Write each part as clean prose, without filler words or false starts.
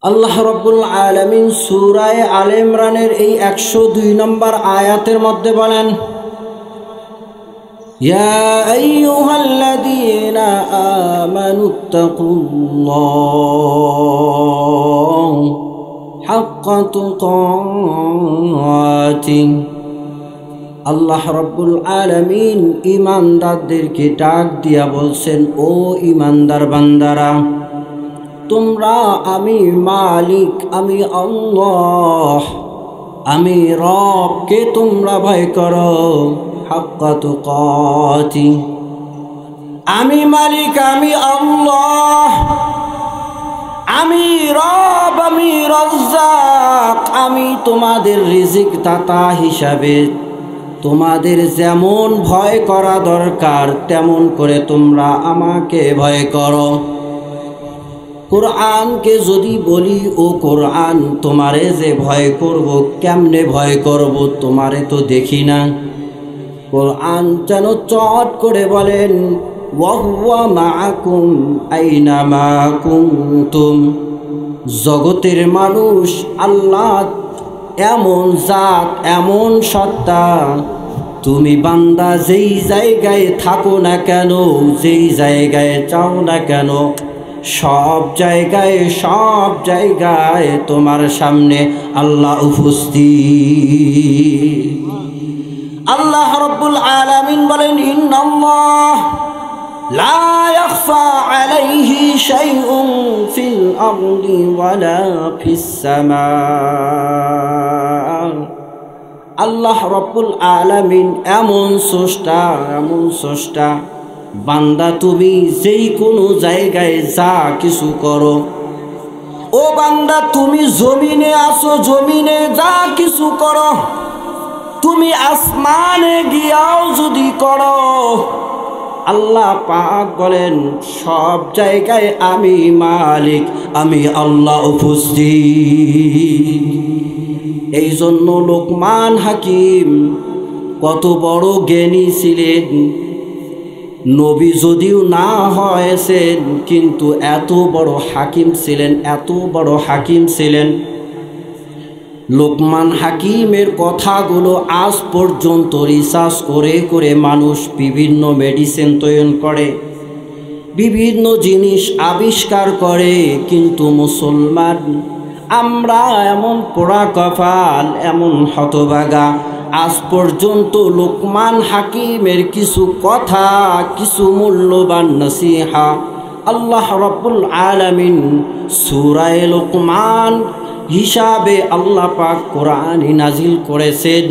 আল্লাহ রাব্বুল আলামিন সূরা আলে ইমরানের এই 102 নম্বর আয়াতের মধ্যে বলেন, ইয়া আইয়ুহাল্লাযীনা আমানুত্তাকুল্লাহ হাক্কা তুকাতিহ। আল্লাহ রাব্বুল আলামিন ঈমানদারদেরকে ডাক দিয়া বলছেন, ও ঈমানদার বান্দারা, তোমরা আমি মালিক, আমি আল্লাহ, আমি রবকে তোমরা ভয় করো। হাক্কা তুকাতিহ, আমি মালিক, আমি আল্লাহ, আমি রব, আমি রাজ্জাক, আমি তোমাদের রিজিক দাতা হিসাবে তোমাদের যেমন ভয় করা দরকার তেমন করে তোমরা আমাকে ভয় করো। কোরআনকে যদি বলি, ও কোরআন, তোমারে যে ভয় করব, কেমনে ভয় করব, তোমারে তো দেখি না। কোরআন যেন চট করে বলেন, ওয়াহুয়া মাআকুম আইনামা কুনতুম। জগতের মানুষ, আল্লাহ এমন জাত, এমন সত্তা, তুমি বান্দা যেই জায়গায় থাকো না কেন, যেই জায়গায় চাও না কেন, সব জায়গায় তোমার সামনে আল্লাহ উপস্থিত। আল্লাহ রাব্বুল আলামিন বলেন, ইন্নাল্লাহ লা ইয়াখফা আলাইহি শাইউন ফিল আরদি ওয়ালা ফিস সামা। আল্লাহ রাব্বুল আলামিন এমন স্রষ্টা, বান্দা তুমি যেই কোনো জায়গায় যা কিছু করো, ও বান্দা তুমি জমিনে আসো, জমিনে যা কিছু করো, তুমি আসমানে গিয়াও যদি করো, আল্লাহ পাক বলেন সব জায়গায় আমি মালিক, আমি আল্লাহ উপস্থিত। এই জন্য লোকমান হাকিম কত বড় জ্ঞানী ছিলেন। নবী যদিও না হয়েছেন, কিন্তু এত বড় হাকিম ছিলেন, এত বড় হাকিম ছিলেন। লোকমান হাকিমের কথাগুলো আজ পর্যন্ত রিসার্চ করে করে মানুষ বিভিন্ন মেডিসিন তৈরি করে, বিভিন্ন জিনিস আবিষ্কার করে, কিন্তু মুসলমান আমরা এমন পোড়া কপাল, এমন হতভাগা, আজ পর্যন্ত লোকমান হাকিমের কিছু কথা, কিছু মূল্যবান নসিহা আল্লাহ রাব্বুল আলামিন সূরা লোকমান হিসাবে আল্লাহ পাক কোরআনে নাজিল করেছেন।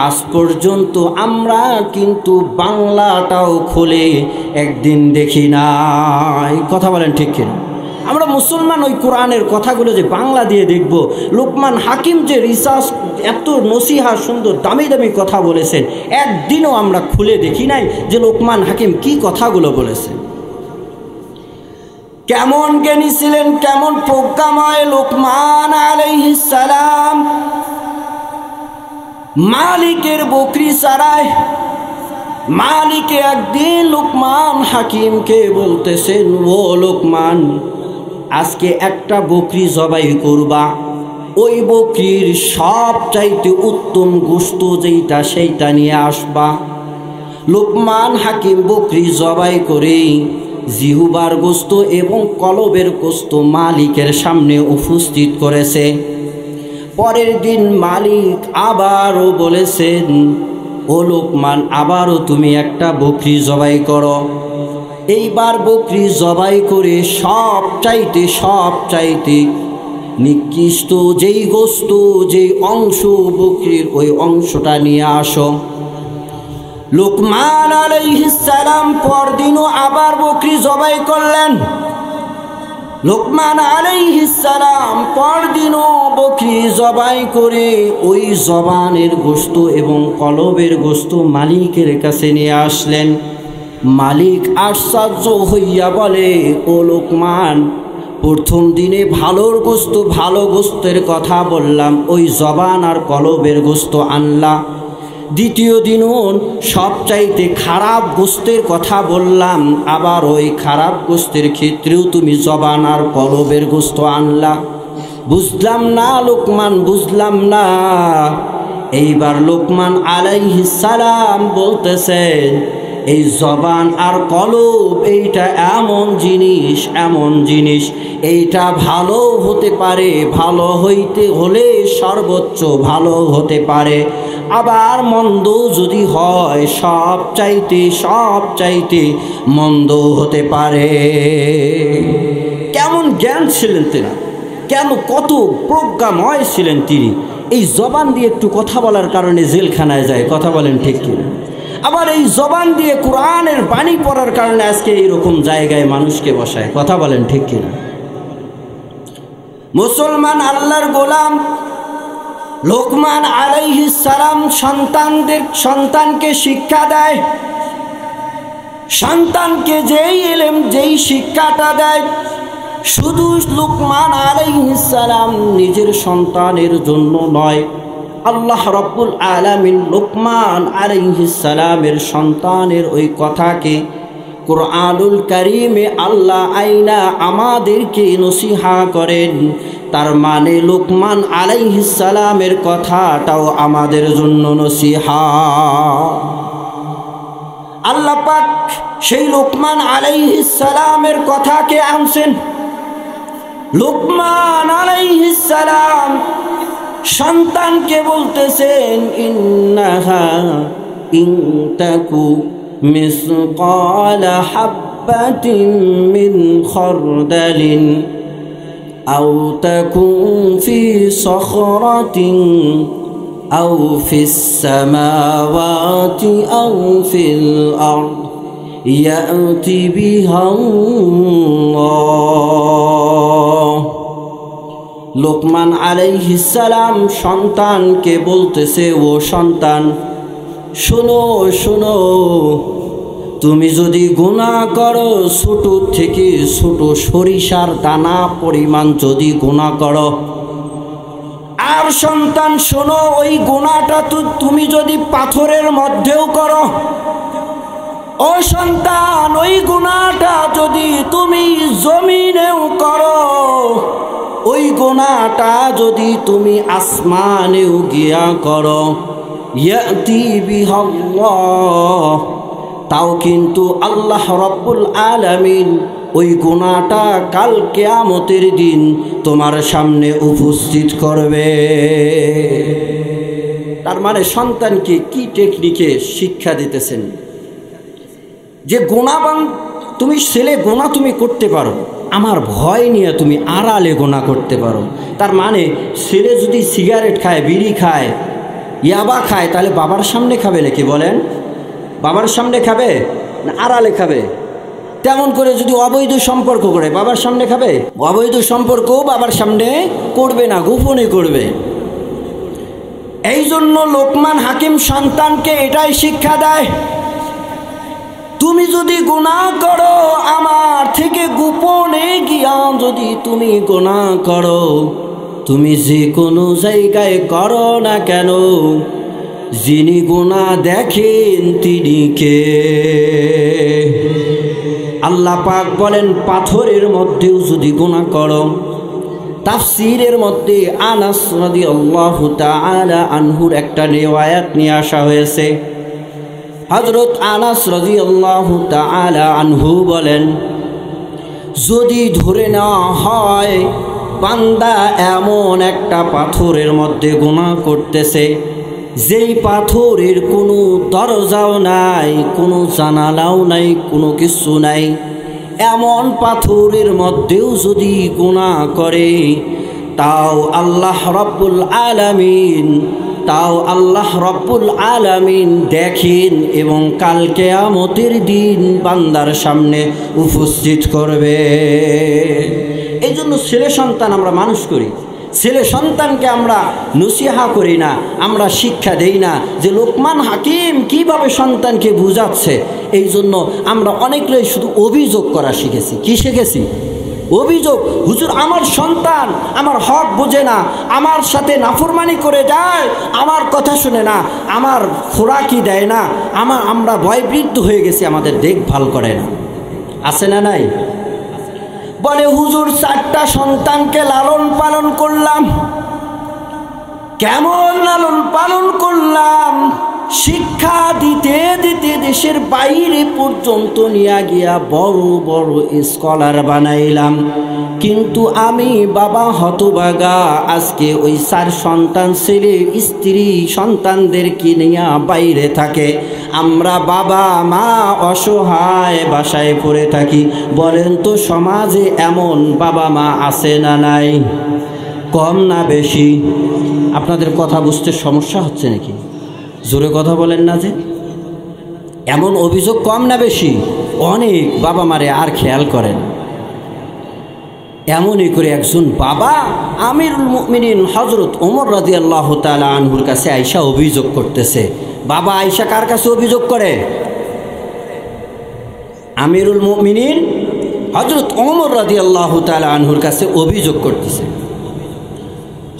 আজ পর্যন্ত আমরা কিন্তু বাংলাটাও খুলে একদিন দেখি নাই। কথা বলেন ঠিক কিনা? আমরা মুসলমান ওই কোরআনের কথাগুলো যে বাংলা দিয়ে দেখব, লোকমান হাকিম যে রিসার্চ এত নসিহা সুন্দর দামি দামি কথা বলেছেন, একদিনও আমরা খুলে দেখি নাই যে লোকমান হাকিম কি কথাগুলো বলেছেন। কেমন জ্ঞানী ছিলেন, কেমন প্রজ্ঞাময় লোকমান আলাইহিস সালাম। মালিকের বকরি চড়ায়, মালিকে একদিন লোকমান হাকিমকে বলতেছেন, ও লোকমান, আজকে একটা বকরি জবাই করবা, ওই বকরির সব চাইতে উত্তম গোশত যেইটা সেইটা নিয়ে আসবা। লোকমান হাকিম বকরি জবাই করে জিহুবার গোশত এবং কলবের গোশত মালিকের সামনে উপস্থিত করেছে। পরের দিন মালিক আবারও বলেছেন, ও লোকমান, আবারও তুমি একটা বকরি জবাই করো। এইবার বকরি জবাই করে সব চাইতে নিকৃষ্ট যেই গোশত, যেই অংশ বকরির, ওই অংশটা নিয়ে আসো। লোকমান আলাইহিস সালাম পরদিনও আবার বকরি জবাই করলেন। লোকমান আলাইহিস সালাম পরদিনও বকরি জবাই করে ওই জবানের গোশত এবং কলবের গোশত মালিকের কাছে নিয়ে আসলেন। মালিক আশ্চর্য হইয়া বলে, ও লোকমান, প্রথম দিনে ভালো গোশতের কথা বললাম, ওই জবান আর কলবের গোশত আনলা। দ্বিতীয় দিনও সবচাইতে খারাপ গোশতের কথা বললাম, আবার ওই খারাপ গোশতের ক্ষেত্রেও তুমি জবান আর কলবের গোশত আনলা। বুঝলাম না লোকমান, বুঝলাম না। এইবার লোকমান আলাইহিস সালাম বলতেছেন, এই জবান আর কলব এইটা এমন জিনিস, এমন জিনিস, এইটা ভালো হতে পারে, ভালো হইতে হলে সর্বোচ্চ ভালো হতে পারে, আবার মন্দ যদি হয় সব চাইতে মন্দ হতে পারে। কেমন জ্ঞান ছিলেন তিনি, কেন কত প্রজ্ঞাময় ছিলেন তিনি। এই জবান দিয়ে একটু কথা বলার কারণে জেলখানায় যায়, কথা বলেন ঠিক কিনা? আবার এই জবান দিয়ে কোরআনের বাণী পড়ার কারণে আজকে এইরকম জায়গায় মানুষকে বসায়, কথা বলেন ঠিক কিনা? মুসলমান আল্লাহর গোলাম লোকমান আলাইহিস সালাম সন্তানকে শিক্ষা দেয়। সন্তানকে যেই ইলম, যেই শিক্ষাটা দেয়, শুধু লোকমান আলাইহিস সালাম নিজের সন্তানের জন্য নয়, আল্লাহ রাব্বুল আলামিন লোকমান আলাইহিস সালামের সন্তানের ওই কথাকে কুরআনুল কারীমে আল্লাহ আইনা আমাদেরকে নসিহা করেন। তার মানে লোকমান আলাইহিস সালামের কথাটাও আমাদের জন্য নসিহা। আল্লাহ পাক সেই লোকমান আলাইহিস সালামের কথাকে আনছেন। লোকমান আলাইহিস সালাম সন্তানকে বলতেছেন, ইন্নাহা ইনতাকু মিসকালা হাব্বাতিন মিন খারদালিন আও তাকুন ফি সখরাতিন আও ফিস সামাওয়াতি আও ফিল আরদ ইয়াতি বিহা আল্লাহ। লোকমান আলাইহিস সালাম সন্তানকে বলতেছে, ও সন্তান শোনো শোনো, তুমি যদি গুনাহ করো, ছোট থেকে ছোট সরিষার দানা পরিমাণ যদি গুনাহ করো, আর সন্তান শোনো, ওই গুনাহটা তুমি যদি পাথরের মধ্যেও করো, ও সন্তান ওই গুনাহটা যদি তুমি জমিনেও করো, ওই গুনাহটা যদি তুমি আসমানেও গিয়া করো, ইয়াতি বিহাল্লাহ, তাও কিন্তু আল্লাহ রাব্বুল আলামিন ওই গুনাহটা কাল কিয়ামতের দিন তোমার সামনে উপস্থিত করবে। তার মানে সন্তানকে কি টেকনিকে শিক্ষা দিতেছেন যে গুনাহবান তুমি, ছেলে গুনাহ তুমি করতে পারো, আমার ভয় নিয়ে তুমি আড়ালে গুনাহ করতে পারো। তার মানে ছেলে যদি সিগারেট খায়, বিড়ি খায়, ইয়াবা খায়, তাহলে বাবার সামনে খাবে নাকি বলেন? বাবার সামনে খাবে না আড়ালে খাবে? তেমন করে যদি অবৈধ সম্পর্ক করে, বাবার সামনে খাবে? অবৈধ সম্পর্কও বাবার সামনে করবে না, গোপনে করবে। এই জন্য লোকমান হাকিম সন্তানকে এটাই শিক্ষা দেয়, তুমি যদি গুনাহ করো, আমার থেকে গোপনে গিয়া যদি তুমি গুনাহ করো, তুমি যে কোনো জায়গায় করো না কেন, যিনি গুনাহ দেখেন তিনি কে? আল্লাহ পাক বলেন, পাথরের মধ্যেও যদি গুনাহ করো। তাফসীরের মধ্যে আনাস রাদিয়াল্লাহু তাআলা আনহুর একটা রিওয়ায়াত নিয়ে আসা হয়েছে। হযরত আনাস রাদিয়াল্লাহু তাআলা আনহু বলেন, যদি ধরে নেওয়া হয় বান্দা এমন একটা পাথরের মধ্যে গুনাহ করতেছে, যেই পাথরের কোনো দরজাও নাই, কোনো জানালাও নাই, কোনো কিছু নাই, এমন পাথরের মধ্যেও যদি গুনাহ করে, তাও আল্লাহ রাব্বুল আলামিন দেখেন এবং কাল কিয়ামতের দিন বান্দার সামনে উপস্থিত করবে। এই জন্য ছেলে সন্তান আমরা মানুষ করি, ছেলে সন্তানকে আমরা নসিহা করি না, আমরা শিক্ষা দেই না যে লোকমান হাকিম কিভাবে সন্তানকে বুঝাচ্ছে। এই জন্য আমরা অনেকটাই শুধু অভিযোগ করা শিখেছি। কি শিখেছি? অভিযোগ। হুজুর আমার সন্তান আমার হক বোঝে না, আমার সাথে নাফরমানি করে যায়, আমার কথা শুনে না, আমার খোরাকি দেয় না, আমরা ভয়বৃদ্ধ হয়ে গেছি, আমাদের দেখভাল করে না। আছে না নাই? বলে হুজুর 4টা সন্তানকে লালন পালন করলাম, কেমন লালন পালন করলাম, শিক্ষা দিতে দিতে দেশের বাইরে পর্যন্ত নিয়ে গিয়া বড় বড় স্কলার বানাইলাম। কিন্তু আমি বাবা হতভাগা, আজকে ওই 4 সন্তান, ছেলে স্ত্রী সন্তানদেরকে নিয়ে বাইরে থাকে। আমরা বাবা মা অসহায় বাসায় পড়ে থাকি। বলেন তো সমাজে এমন বাবা মা আছে না নাই? কম না বেশি? আপনাদের কথা বুঝতে সমস্যা হচ্ছে নাকি? জোরে কথা বলেন না যে। এমন অভিযোগ কম না বেশি? অনেক বাবা মারে আর খেয়াল করেন। এমনই করে একজন বাবা আমিরুল মুমিনিন হযরত ওমর রাদিয়াল্লাহু তাআলা আনহুর কাছে আয়েশা অভিযোগ করতেছে। বাবা আয়েশা কার কাছে অভিযোগ করে? আমিরুল মুমিনিন হযরত ওমর রাদিয়াল্লাহু তাআলা আনহুর কাছে অভিযোগ করতেছে,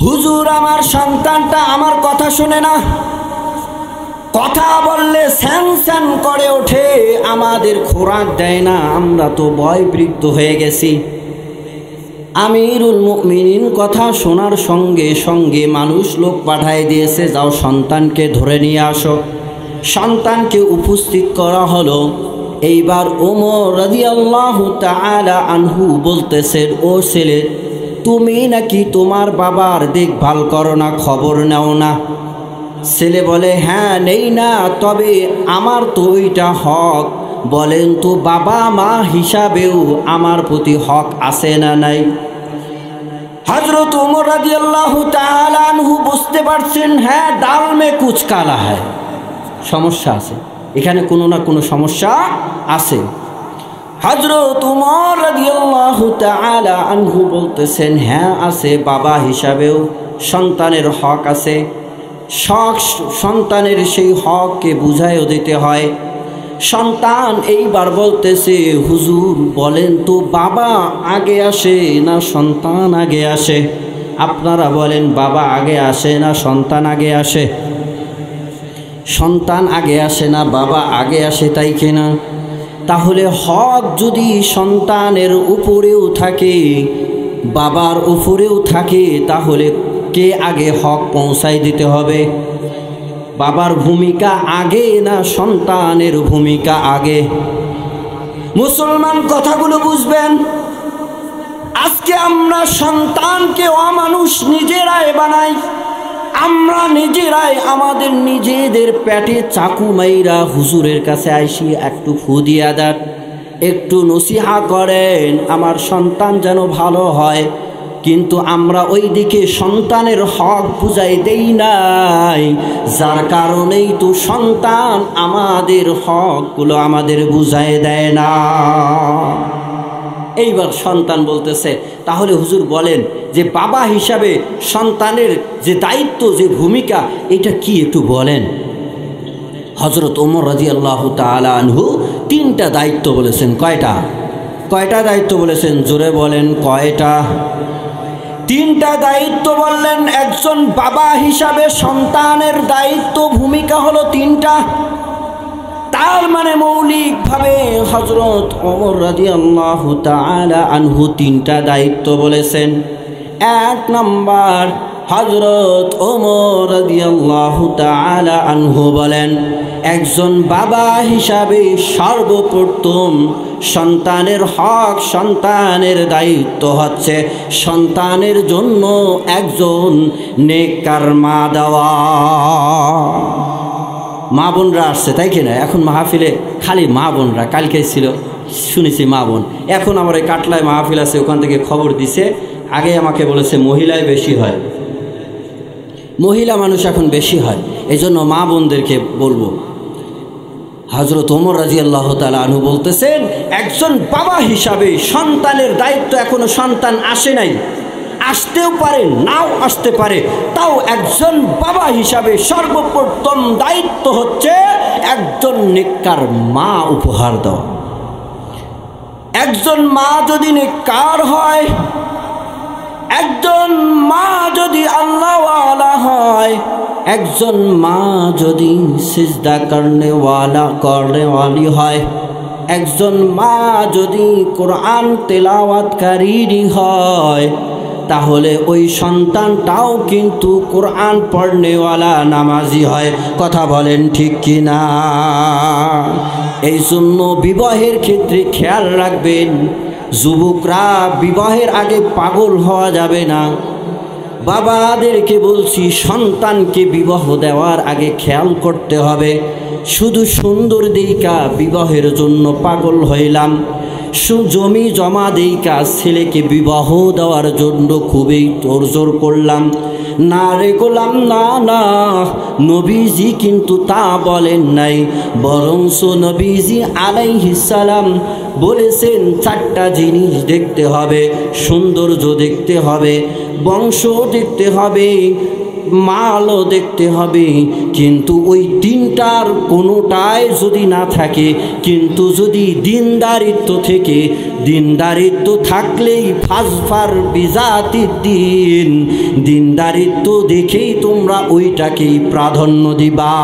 হুজুর আমার সন্তানটা আমার কথা শুনে না, কথা বললে স্যান স্যান করে ওঠে, আমাদের খোরাক দেয় না, আমরা তো ভয়বৃদ্ধ হয়ে গেছি। আমিরুল মুমিনিন কথা শোনার সঙ্গে সঙ্গে মানুষ লোক পাঠায় দিয়েছে, যাও সন্তানকে ধরে নিয়ে আসো। সন্তানকে উপস্থিত করা হলো। এইবার ওমর রাদিয়াল্লাহু তাআলা আনহু বলতেছেন, ও ছেলে, তুমি নাকি তোমার বাবার দেখভাল করো না, খবর নাও না? ছেলে বলে, হ্যাঁ নেই না, তবে আমার তো ওইটা হক। বলেন তো বাবা মা হিসাবেও আমার প্রতি হক আছে না নাই? হযরত ওমর রাদিয়াল্লাহু তাআলা আনহু বুঝতে পারছেন, হ্যাঁ ডাল মে কুছ কালা হয়, সমস্যা আছে, এখানে কোনো না কোনো সমস্যা আছে। হযরত ওমর রাদিয়াল্লাহু তাআলা আনহু বলতেছেন, হ্যাঁ আছে, বাবা হিসাবেও সন্তানের হক আছে। সন্তানের সেই হককে বুঝাইও দিতে হয়। সন্তান এইবার বলতেছে, হুজুর বলেন তো বাবা আগে আসে না সন্তান আগে আসে? আপনারা বলেন, বাবা আগে আসে না সন্তান আগে আসে? সন্তান আগে আসে না বাবা আগে আসে, তাই কিনা? তাহলে হক যদি সন্তানের উপরেও থাকে, বাবার উপরেও থাকে, তাহলে কে আগে হক পৌঁছায় দিতে হবে? বাবার ভূমিকা আগে না সন্তানের ভূমিকা আগে? মুসলমান কথাগুলো বুঝবেন। আজকে আমরা সন্তানকে অমানুষ নিজেরাই বানাই। আমরা নিজেরাই আমাদের নিজেদের পেটে চাকু মাইরা হুজুরের কাছে আইসি, একটু ফু দিয়া দেন, একটু নসিহা করেন, আমার সন্তান যেন ভালো হয়। কিন্তু আমরা ওই দিকে সন্তানের হক বুঝাই দেই নাই, যার কারণেই তো সন্তান আমাদের হকগুলো আমাদের বুঝাই দেয় না। এইবার সন্তান বলতেছে, তাহলে হুজুর বলেন যে বাবা হিসাবে সন্তানের যে দায়িত্ব, যে ভূমিকা, এটা কি একটু বলেন। হযরত ওমর রাদিয়াল্লাহু তাআলা আনহু 3টা দায়িত্ব বলেছেন। কয়টা দায়িত্ব বলেছেন? জোরে বলেন, কয়টা? 3টা দায়িত্ব বললেন। একজন বাবা হিসাবে সন্তানের দায়িত্ব ভূমিকা হলো 3টা। তার মানে মৌলিকভাবে হযরত ওমর রাদিয়াল্লাহু তাআলা আনহু 3টা দায়িত্ব বলেছেন। 1 নম্বর, হযরত ওমর রাদিয়াল্লাহু তাআলা আনহু বলেন, একজন বাবা হিসাবে সর্বপ্রথম সন্তানের হক, সন্তানের দায়িত্ব হচ্ছে সন্তানের জন্য একজন নেককার মা দেওয়া। মা বোনরা আসছে, তাই কিনা? এখন মাহফিলে খালি মা বোনরা, কালকে ছিল শুনেছি মা বোন। এখন আমার এই কাটলায় মাহফিল আছে, ওখান থেকে খবর দিছে। আগে আমাকে বলেছে মহিলায় বেশি হয়, মহিলা মানুষ এখন বেশি হয়, এই জন্য মা বোনদেরকে বলবো। হযরত ওমর রাদিয়াল্লাহু তাআলা আনহু বলতেছেন, একজন বাবা হিসাবে সন্তানের দায়িত্ব, এখনো সন্তান আসে নাই, আসতেও পারে নাও আসতে পারে, তাও একজন বাবা হিসাবে সর্বপ্রথম দায়িত্ব হচ্ছে একজন নেককার মা উপহার দাও। একজন মা যদি নেককার হয়, একজন মা যদি আল্লাহওয়ালা হয়, একজন মা যদি সিজদা করনেওয়ালি হয়, একজন মা যদি কোরআন তেলাওয়াতকারী হয়, তাহলে ওই সন্তানটাও কিন্তু কোরআন পড়নেওয়ালা নামাজি হয়। কথা বলেন ঠিক কি না? এই জন্য বিবাহের ক্ষেত্রে খেয়াল রাখবেন, যুবকরা বিবাহের আগে পাগল হওয়া যাবে না। বাবাদেরকে বলছি, সন্তানকে বিবাহ দেওয়ার আগে খেয়াল করতে হবে। শুধু সুন্দর দেইকা বিবাহের জন্য পাগল হইলাম, জমি জমা দেইকা ছেলেকে বিবাহ দেওয়ার জন্য খুবই তোড়জোড় করলাম, না রে গোলাম, না না, নবীজি কিন্তু তা বলেন নাই। বরঞ্চ নবীজি আলাইহিস সালাম বলেছেন 4টা জিনিস দেখতে হবে। সৌন্দর্য দেখতে হবে, বংশ দেখতে হবে, মালও দেখতে হবে। কিন্তু ওই 3টার কোনোটাই যদি না থাকে, কিন্তু যদি দিনদারিত্ব থেকে, দিনদারিত্ব থাকলেই ফাজফার বিজাতির দিন, দিনদারিত্ব দেখেই তোমরা ওইটাকেই প্রাধান্য দিবা।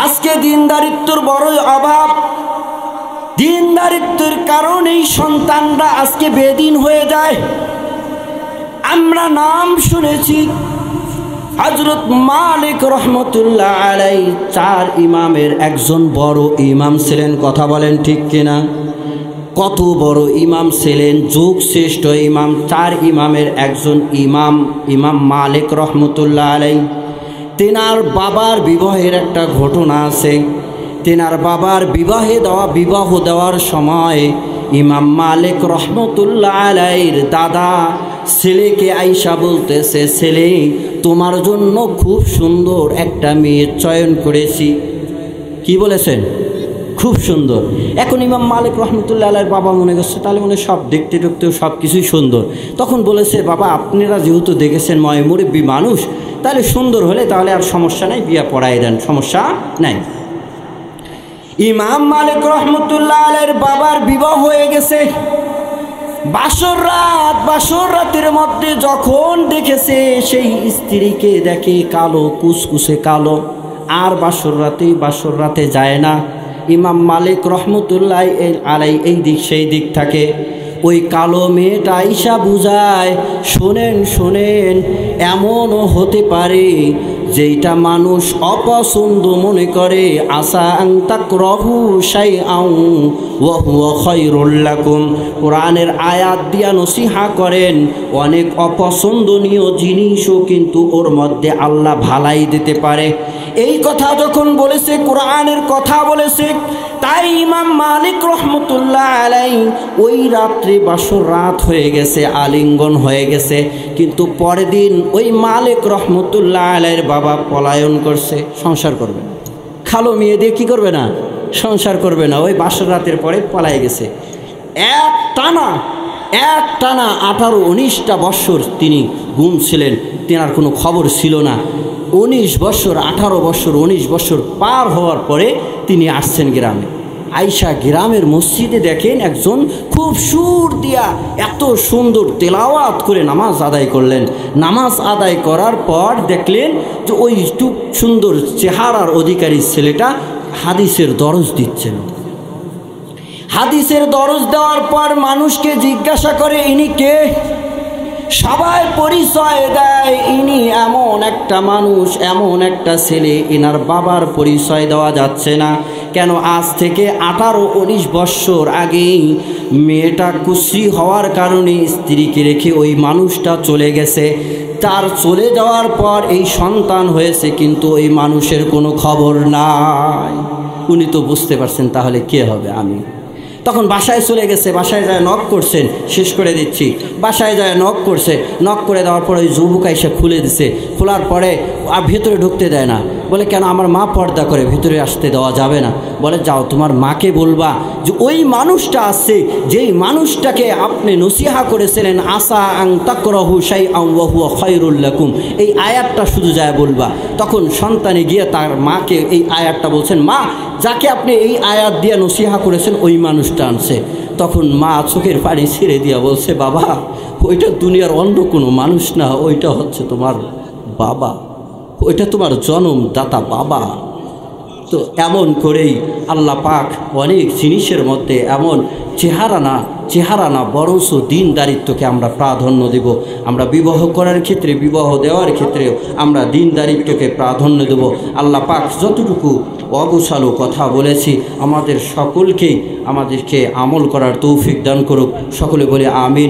আজকে দিনদারিত্বর বড়ই অভাব। দিনদারিত্বের কারণেই সন্তানরা আজকে বেদিন হয়ে যায়। আমরা নাম শুনেছি, হযরত মালিক রহমতুল্লাহ আলাইহি 4 ইমামের একজন বড় ইমাম ছিলেন। কথা বলেন ঠিক কিনা? কত বড় ইমাম ছিলেন, যুগ শ্রেষ্ঠ ইমাম, 4 ইমামের একজন ইমাম, ইমাম মালিক রহমতুল্লাহ আলাইহি। তেনার বাবার বিবাহের একটা ঘটনা আছে। তেনার বাবার বিবাহ দেওয়ার সময় ইমাম মালিক রহমতুল্লাহ আলাইহির দাদা ছেলেকে আইসা বলতেছে, ছেলে, তোমার জন্য খুব সুন্দর একটা মেয়ে চয়ন করেছি। কি বলেছেন? খুব সুন্দর। এখন ইমাম মালিক রহমতুল্লাহ আলাইহির বাবা মনে করছে তাহলে মনে সব দেখতে দেখতেও সব কিছুই সুন্দর। তখন বলেছে, বাবা, আপনারা যেহেতু দেখেছেন মুরব্বী মানুষ, তাহলে সুন্দর হলে তাহলে আর সমস্যা নাই, বিয়া পড়াই দেন, সমস্যা নাই। ইমাম মালিক রহমতুল্লাহ আলাইহির বাবার বিবাহ হয়ে গেছে। বাসর রাতের মধ্যে যখন দেখেছে সেই স্ত্রীকে দেখে কালো, কুচকুচে কালো, আর বাসর রাতে যায় না। ইমাম মালিক রহমতুল্লাহ আলাইহি এই দিক সেই দিক থাকে। ওই কালো মেয়েটা আইসা বুঝায়, শোনেন, এমনও হতে পারে যেটা মানুষ অপছন্দ মনে করে, আসা আন তাকরাহু শাইআন ওয়া হুয়া খায়রুল লাকুম। কোরআনের আয়াত দিয়া নসিহা করেন, অনেক অপছন্দনীয় জিনিসও কিন্তু ওর মধ্যে আল্লাহ ভালাই দিতে পারে। এই কথা যখন বলেছে, কোরআনের কথা বলেছে, তাই ইমাম মালিক রহমতুল্লাহ আলাইহি ওই রাত্রে বাসর রাত হয়ে গেছে, আলিঙ্গন হয়ে গেছে। কিন্তু পরের দিন ওই মালিক রহমতুল্লাহ আলাইহির বাবা পলায়ন করছে, সংসার করবে না। খালো মেয়ে দিয়ে কী করবে না? সংসার করবে না। ওই বাসর রাতের পরে পলায় গেছে। এক টানা 18-19টা বৎসর তিনি গুম ছিলেন, তেনার কোনো খবর ছিল না। 19 বৎসর, 18 বৎসর, 19 বৎসর পার হওয়ার পরে তিনি আসছেন গ্রামে। আইসা গ্রামের মসজিদে দেখেন একজন খুব সুর দিয়া এত সুন্দর তেলাওয়াত করে নামাজ আদায় করলেন। নামাজ আদায় করার পর দেখলেন যে ওই একটু সুন্দর চেহারার অধিকারী ছেলেটা হাদিসের দরজ দিচ্ছেন। হাদিসের দরজ দেওয়ার পর মানুষকে জিজ্ঞাসা করে, ইনি কে? সবাই পরিচয় দেয়, ইনি এমন একটা মানুষ, এমন একটা ছেলে। এনার বাবার পরিচয় দেওয়া যাচ্ছে না। কেন? আজ থেকে 18-19 বৎসর আগেই মেয়েটা কুশ্রী হওয়ার কারণে স্ত্রীকে রেখে ওই মানুষটা চলে গেছে। তার চলে যাওয়ার পর এই সন্তান হয়েছে, কিন্তু ওই মানুষের কোনো খবর নাই। উনি তো বুঝতে পারছেন তাহলে কে হবে? আমি। তখন বাসায় চলে গেছে, বাসায় যায় নক করছেন, শেষ করে দিচ্ছি। বাসায় যায় নক করছে, নক করে দেওয়ার পরে ওই যুবক এসে খুলে দিছে। খোলার পরে আর ভেতরে ঢুকতে দেয় না। বলে, কেন? আমার মা পর্দা করে, ভেতরে আসতে দেওয়া যাবে না। বলে, যাও তোমার মাকে বলবা যে ওই মানুষটা আসছে, যেই মানুষটাকে আপনি নসিহা করেছিলেন, আসা আন তাকরাহু শাইআন ওয়া হুয়া খায়রুল লাকুম, এই আয়াতটা শুধু যায় বলবা। তখন সন্তানে গিয়ে তার মাকে এই আয়াতটা বলছেন, মা, যাকে আপনি এই আয়াত দিয়ে নসিহা করেছেন ওই মানুষটা আনছে। তখন মা চোখের পানি ছেড়ে দিয়া বলছে, বাবা, ওইটা দুনিয়ার অন্য কোনো মানুষ না, ওইটা হচ্ছে তোমার বাবা, ওইটা তোমার জন্মদাতা বাবা। তো এমন করেই আল্লাহ পাক অনেক জিনিসের মধ্যে এমন চেহারা না চেহারা না, বরঞ্চ দিনদারিত্বকে আমরা প্রাধান্য দেব। আমরা বিবাহ করার ক্ষেত্রে, বিবাহ দেওয়ার ক্ষেত্রেও আমরা দিনদারিত্বকে প্রাধান্য দেব। আল্লাহ পাক যতটুকু অগোছালো কথা বলেছি আমাদেরকে আমল করার তৌফিক দান করুক। সকলে বলে আমিন।